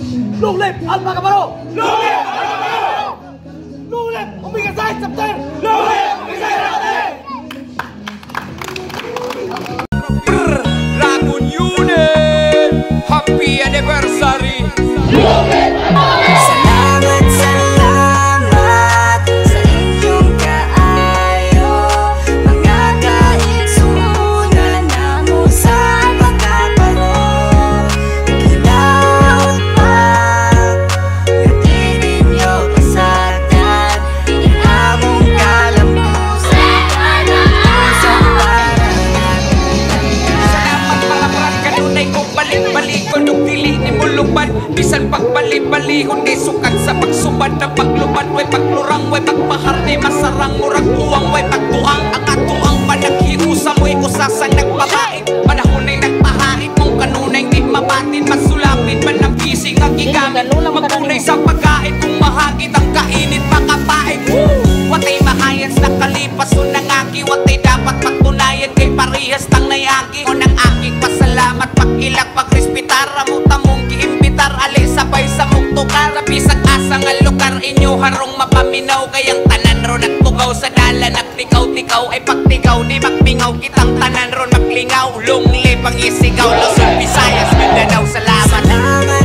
Lulip al mga kabaro! Lulip al mga kabaro! Lulip! Umigasay sa pter! Lulip! Umigasay sa pter! Dragon Unit! Happy anniversary! Lulip! Salamat sa inyong kaayo, mga kaigsunan namo sa pagkaparo. Ginaot pa, yuti ninyo kasagdan, inamong kalambusan, kalambusan para Salamat palaprat kanunay ko balik-balik ko nung dili ni muluban. Bisan pagbali-balihon di sukat sa pagsubad na pagluban. Way paglurang, way pagpahar di masarang murag uwang. Way pagtuang, ang atuang panaghiusa mo'y usa sa nagbabae. Panahon ay nagpahait mong kanunay di mabatin. Masulapin man ang bising ang gigamit. Magpunay sa pagkain kung mahagit ang kainit makapait. Watay mahayas na kalipas o nangaki. Watay dapat patunayan kay parehas tang nayaki. O nang aking pasalamat pag-ilak pag-respitar. Amuta mong giimbitar alay sabay sa mong tukar. Bisag asa nga lugar inyo harong mapaminaw. Kayang tanan ron at tugaw sa dalan. Nagtikaw-tikaw ay pagtikaw di magpingaw. Kitang tanan ron maglingaw. Lungli pang isigaw. Luzon, Visayas, Mindanao. Salamat.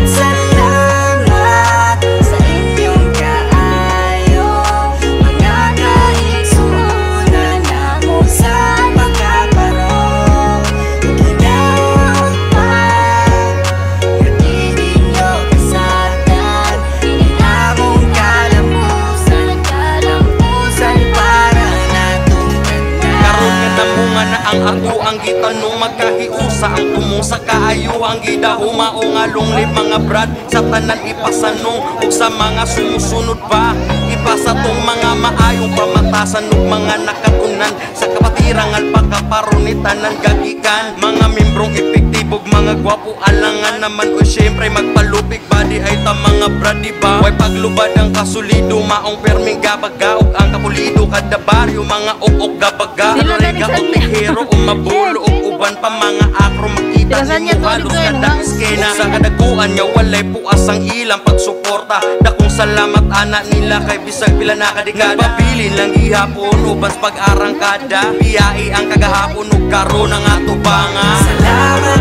Salamat sa inyong kaayo, mga kaigsunan namo sa pagkaparo. Ginaot pa, yuti ninyo kasagdan, inamong kalambusan, kalambusan para natong Karon nga ganda. namunga na ang ako ang gitanong magkahiusa ang tumusa kaayo ang gidahuma o nga lunglib mga brad sa tanan ipasanong ug sa mga sumusunod pa ipasa tong mga maayong pamatasan ug mga nakatunan sa kapatiran pagkaparon ni tanan gagikan mga membrong epektibo ug mga gwapo alangan naman o syempre magpalupig body ay ta mga brad di ba way paglubad ang kasulido maong perming gabaga ug ang kapulido kada baryo mga ok gabaga rega o tihero o mabulo o uban pa mga akro makita ninyo halos kada iskena sa kadaguan nga walay puas ang ilang pagsuporta dakong salamat anak nila kay bisag pila nakadikada pabilin lang gihapon ubas pag-arangkada biyai ang kagahapon ug karon ang atubanga Salamat